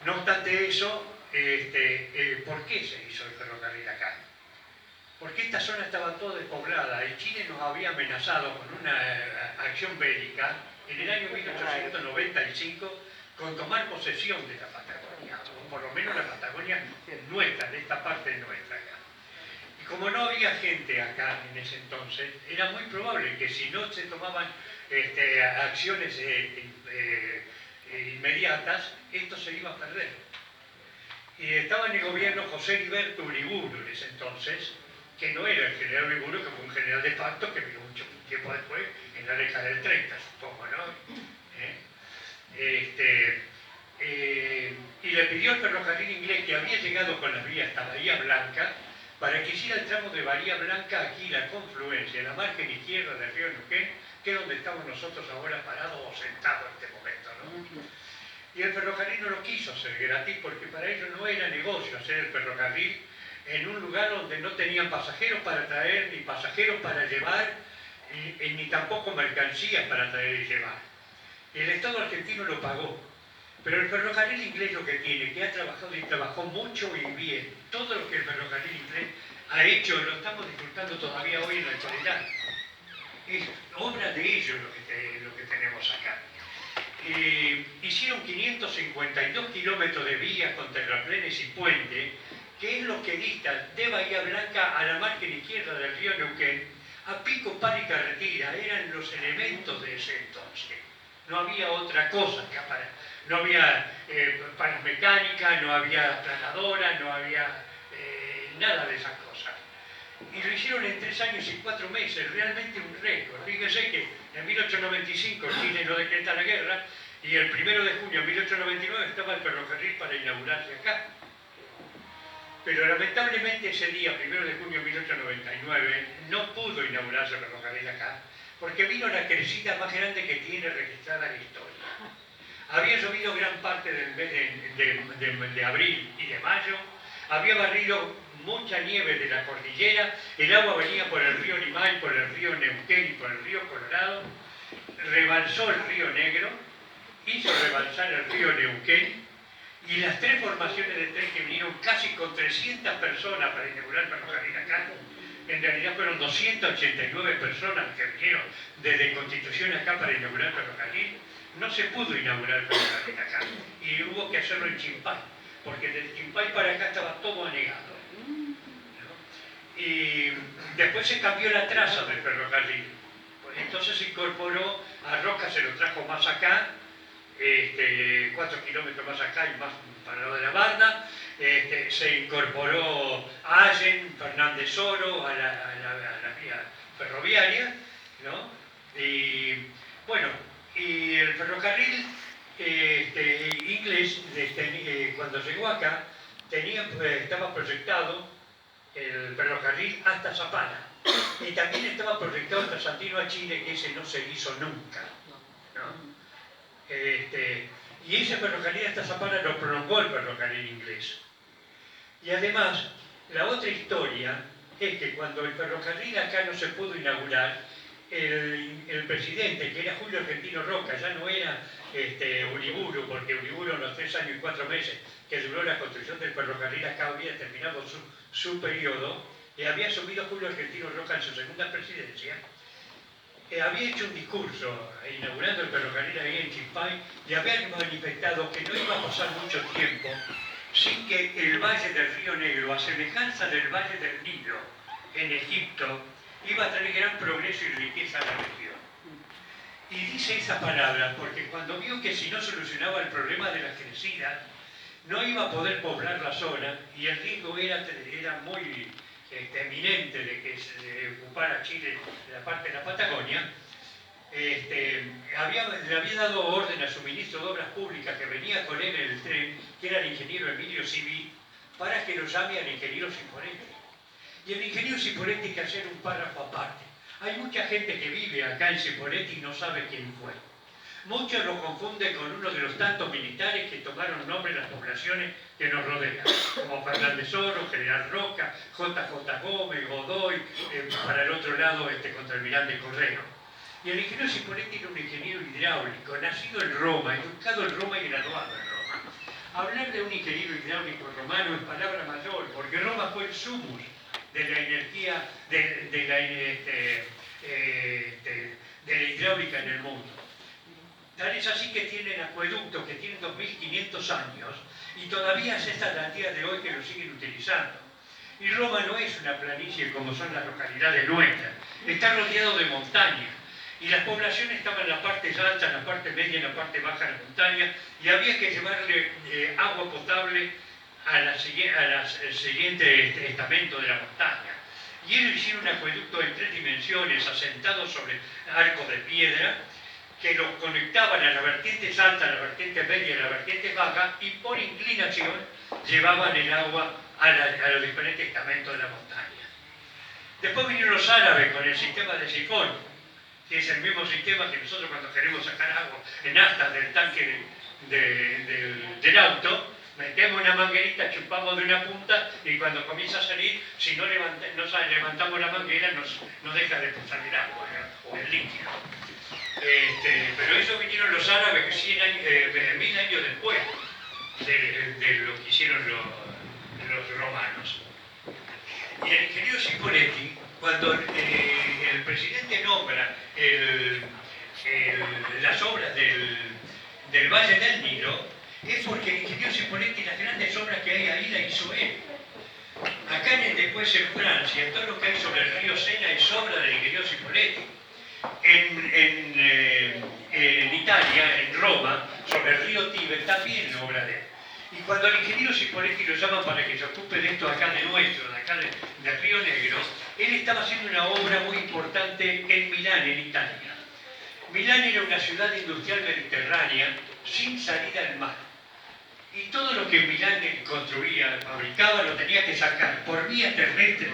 No obstante eso, ¿por qué se hizo el ferrocarril acá? Porque esta zona estaba toda despoblada y Chile nos había amenazado con una acción bélica en el año 1895 con tomar posesión de la Patagonia, o por lo menos la Patagonia nuestra, de esta parte nuestra acá. Y como no había gente acá en ese entonces, era muy probable que si no se tomaban acciones inmediatas, esto se iba a perder. Y estaba en el gobierno José Heriberto Uriburu en ese entonces, que no era el general Uriburu, que fue un general de facto que vino mucho tiempo después, en la década del 30, supongo, ¿no? Y le pidió al ferrocarril inglés, que había llegado con las vías hasta Bahía Blanca, para que hiciera el tramo de Bahía Blanca aquí, la confluencia, la margen izquierda del río Neuquén, que es donde estamos nosotros ahora parados o sentados en este momento, ¿no? Y el ferrocarril no lo quiso hacer gratis porque para ellos no era negocio hacer el ferrocarril en un lugar donde no tenían pasajeros para traer, ni pasajeros para llevar, ni tampoco mercancías para traer y llevar. Y el Estado argentino lo pagó. Pero el ferrocarril inglés lo que tiene, que ha trabajado y trabajó mucho y bien, todo lo que el ferrocarril inglés ha hecho, lo estamos disfrutando todavía hoy en la actualidad. Es obra de ellos lo que tenemos acá. Hicieron 552 kilómetros de vías con terraplenes y puente, que es lo que dista de Bahía Blanca a la margen izquierda del río Neuquén, a pico, par y carretera, eran los elementos de ese entonces. No había otra cosa acá no había palas mecánicas, no había planadoras, no había nada de esas cosas. Y lo hicieron en 3 años y 4 meses, realmente un récord. Fíjense que en 1895 Chile no decreta la guerra y el 1 de junio de 1899 estaba el ferrocarril para inaugurarse acá. Pero lamentablemente ese día, 1 de junio de 1899, no pudo inaugurarse el ferrocarril acá, porque vino la crecida más grande que tiene registrada la historia. Había llovido gran parte del mes de abril y de mayo, había barrido mucha nieve de la cordillera, el agua venía por el río Limay, por el río Neuquén y por el río Colorado, rebalsó el río Negro, hizo rebalsar el río Neuquén, y las 3 formaciones de tren que vinieron casi con 300 personas para inaugurar el ferrocarril acá, en realidad fueron 289 personas que vinieron desde Constitución acá para inaugurar el ferrocarril. No se pudo inaugurar el ferrocarril acá y hubo que hacerlo en Chimpay, porque desde Chimpay para acá estaba todo anegado, ¿no? Y después se cambió la traza del ferrocarril, entonces se incorporó a Roca, se lo trajo más acá, 4 kilómetros más acá y más para lo de la banda, se incorporó a Allen, Fernández Oro, a la vía ferroviaria, ¿no? Y bueno, y el ferrocarril inglés, cuando llegó acá, estaba proyectado el ferrocarril hasta Zapala, y también estaba proyectado hasta Santino a Chile, que ese no se hizo nunca, ¿no? Y ese ferrocarril hasta Zapala lo prolongó el ferrocarril inglés. Y además, la otra historia es que cuando el ferrocarril acá no se pudo inaugurar, el presidente, que era Julio Argentino Roca, ya no era Uriburu, porque Uriburu en los 3 años y 4 meses que duró la construcción del ferrocarril acá había terminado su periodo, y había asumido Julio Argentino Roca en su segunda presidencia. Había hecho un discurso inaugurando el ferrocarril ahí en Chimpay y había manifestado que no iba a pasar mucho tiempo sin que el valle del río Negro, a semejanza del valle del Nilo en Egipto, iba a traer gran progreso y riqueza a la región. Y dice esa palabra porque cuando vio que si no solucionaba el problema de las crecidas, no iba a poder poblar la zona y el riesgo era muy eminente de que se ocupara Chile de la parte de la Patagonia, le había dado orden a su ministro de Obras Públicas que venía con él en el tren, que era el ingeniero Emilio Civil, para que lo llame al ingeniero Ciporetti. Y el ingeniero Ciporetti hay que hacer un párrafo aparte. Hay mucha gente que vive acá en Ciporetti y no sabe quién fue. Muchos lo confunden con uno de los tantos militares que tomaron nombre en las poblaciones que nos rodean, como Fernández Oro, General Roca, J.J. Gómez, Godoy, para el otro lado contraalmirante Correo. Y el ingeniero Ciporetti era un ingeniero hidráulico, nacido en Roma, educado en Roma y graduado en Roma. Hablar de un ingeniero hidráulico romano es palabra mayor, porque Roma fue el sumus de la energía, de la hidráulica en el mundo. Tal es así que tienen acueductos que tienen 2500 años y todavía es esta la día de hoy que lo siguen utilizando. Y Roma no es una planicie como son las localidades nuestras, está rodeado de montañas. Y las poblaciones estaban en la parte alta, en la parte media, en la parte baja de la montaña, y había que llevarle agua potable al siguiente estamento de la montaña. Y ellos hicieron un acueducto en 3 dimensiones, asentado sobre arcos de piedra, que lo conectaban a las vertientes altas, a la vertiente media y a la vertiente baja, y por inclinación llevaban el agua a los diferentes estamentos de la montaña. Después vinieron los árabes con el sistema de sifón, que es el mismo sistema que nosotros cuando queremos sacar agua en astas del tanque del auto, metemos una manguerita, chupamos de una punta y cuando comienza a salir, si no levantamos la manguera, nos deja de salir agua o el líquido. Pero eso vinieron los árabes 1000 años después de lo que hicieron los romanos. Y el ingeniero Cipoletti, cuando el presidente nombra las obras del Valle del Nilo, es porque el ingeniero Cipoletti, las grandes obras que hay ahí, las hizo él. Acá después en Francia, todo lo que hay sobre el río Sena es obra del ingeniero Cipoletti. En Italia, en Roma, sobre el río Tíber, también es obra de él. Y cuando al ingeniero Cipoletti lo llaman para que se ocupe de esto acá de nuestro, de acá del Río Negro, él estaba haciendo una obra muy importante en Milán, en Italia. Milán era una ciudad industrial mediterránea sin salida al mar. Y todo lo que Milán construía, fabricaba, lo tenía que sacar por vía terrestre,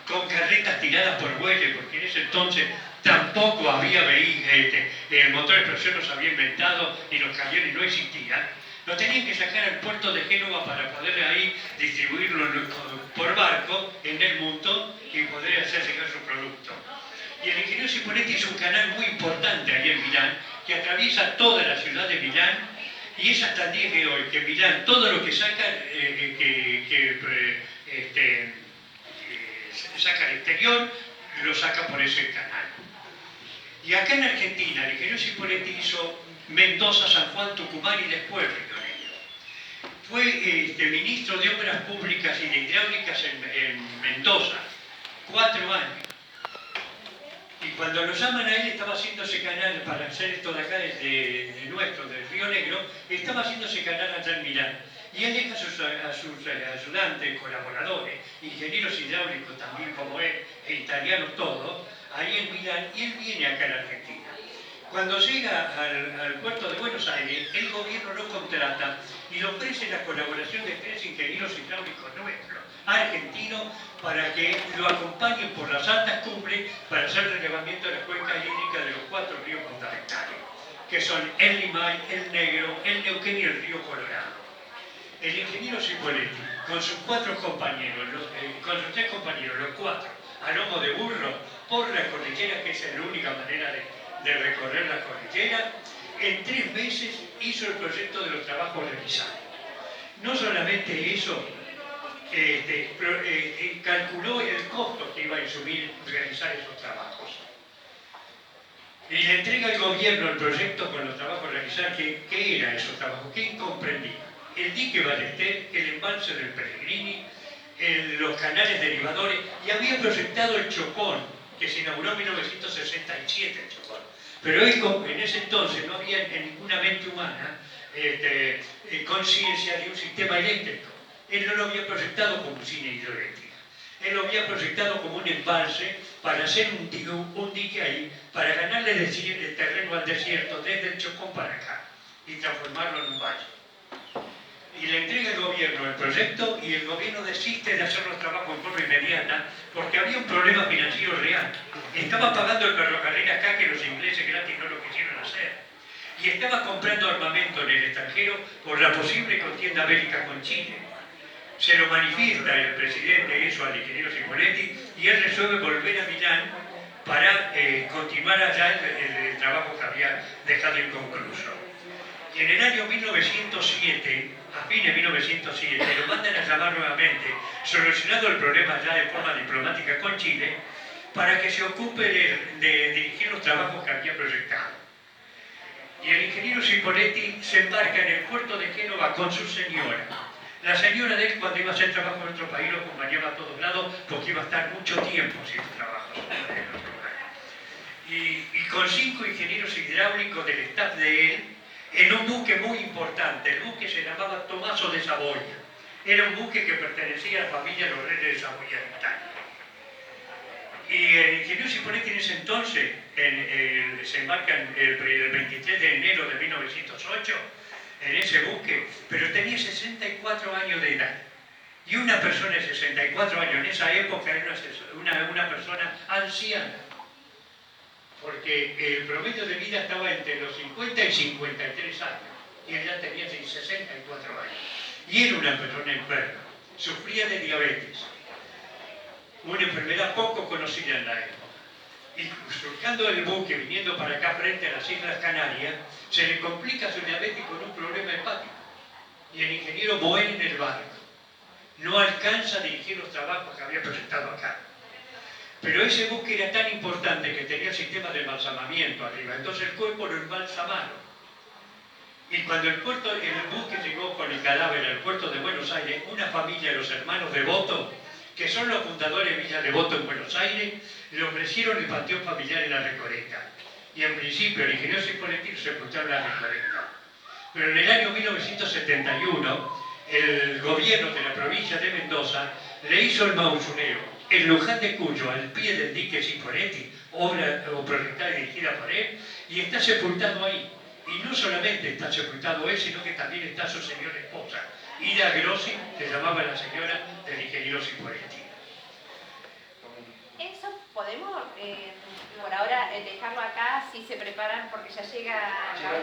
con carretas tiradas por bueyes, porque en ese entonces tampoco había el motor de explosión no se había inventado y los camiones no existían. Lo tenían que sacar al puerto de Génova para poder ahí distribuirlo por barco en el mundo y poder hacer llegar su producto. Y el ingeniero Cipoletti hizo un canal muy importante ahí en Milán, que atraviesa toda la ciudad de Milán, y es hasta el día de hoy que Milán, todo lo que saca, saca al exterior, lo saca por ese canal. Y acá en Argentina, el ingeniero Cipoletti hizo Mendoza, San Juan, Tucumán y después Río Negro. Fue ministro de Obras Públicas y de Hidráulicas en Mendoza, 4 años. Y cuando lo llaman a él, estaba haciendo ese canal para hacer esto de acá, de nuestro, del Río Negro, estaba haciendo ese canal allá en Milán. Y él deja a sus ayudantes, colaboradores, ingenieros hidráulicos también como él, e italianos todos, ahí en Milán, y él viene acá a la Argentina. Cuando llega al puerto de Buenos Aires, el gobierno lo contrata y le ofrece la colaboración de 3 ingenieros hidráulicos nuestros, argentinos, para que lo acompañen por las altas cumbres para hacer relevamiento de la cuenca hídrica de los 4 ríos fundamentales, que son el Limay, el Negro, el Neuquén y el río Colorado. El ingeniero Cipoletti, con sus 4 compañeros, con sus 3 compañeros, los 4, a lomo de burro, por la cordillera, que es la única manera de recorrer la cordillera, en 3 meses hizo el proyecto de los trabajos realizados. No solamente eso, calculó el costo que iba a asumir realizar esos trabajos. Y le entrega al gobierno el proyecto con los trabajos realizados. ¿Qué eran esos trabajos? ¿Qué incomprendía? El dique Ballester, el embalse del Pellegrini, los canales derivadores, y había proyectado el Chocón, que se inauguró en 1967 el Chocón. Pero en ese entonces no había en ninguna mente humana conciencia de un sistema eléctrico. Él no lo había proyectado como usina hidroeléctrica. Él lo había proyectado como un embalse para hacer un dique ahí, para ganarle el terreno al desierto desde el Chocón para acá y transformarlo en un valle. Y le entrega el gobierno el proyecto y el gobierno desiste de hacer los trabajos en forma inmediata porque había un problema financiero real. Estaba pagando el ferrocarril acá que los ingleses gratis no lo quisieron hacer. Y estaba comprando armamento en el extranjero por la posible contienda bélica con Chile. Se lo manifiesta el presidente eso al ingeniero Cipoletti y él resuelve volver a Milán para continuar allá el trabajo que había dejado inconcluso. Y en el año 1907, a fines de 1907, lo mandan a llamar nuevamente, solucionado el problema ya de forma diplomática con Chile, para que se ocupe de dirigir los trabajos que había proyectado. Y el ingeniero Cipoletti se embarca en el puerto de Génova con su señora. La señora de él, cuando iba a hacer trabajo en otro país, lo acompañaba a todos lados porque iba a estar mucho tiempo haciendo trabajos en otro lugar. Y con 5 ingenieros hidráulicos del staff de él, en un buque muy importante. El buque se llamaba Tommaso de Saboya. Era un buque que pertenecía a la familia de los reyes de Saboya de Italia. Y el ingeniero Cipoletti en ese entonces se embarca el 23 de enero de 1908 en ese buque, pero tenía 64 años de edad. Y una persona de 64 años en esa época era una persona anciana, porque el promedio de vida estaba entre los 50 y 53 años, y él ya tenía 64 años. Y era una persona enferma, sufría de diabetes, una enfermedad poco conocida en la época. Y surcando el buque, viniendo para acá frente a las Islas Canarias, se le complica su diabetes con un problema hepático. Y el ingeniero muere en el barco. No alcanza a dirigir los trabajos que había presentado acá. Pero ese buque era tan importante que tenía sistema de embalsamamiento arriba. Entonces el cuerpo lo embalsamaron. Y cuando el buque llegó con el cadáver al puerto de Buenos Aires, una familia de los hermanos Devoto, que son los fundadores de Villa Devoto en Buenos Aires, le ofrecieron el panteón familiar en la Recoleta. Y en principio el ingeniero Cipoletti se sepultó en la Recoleta. Pero en el año 1971, el gobierno de la provincia de Mendoza le hizo el mausoleo en Luján de Cuyo, al pie del dique Cipoletti, obra proyectada y dirigida por él, y está sepultado ahí. Y no solamente está sepultado él, sino que también está su señora esposa, Ida Grossi, que llamaba la señora del ingeniero Cipoletti. Eso podemos, por ahora, dejarlo acá, si se preparan, porque ya llega la otra.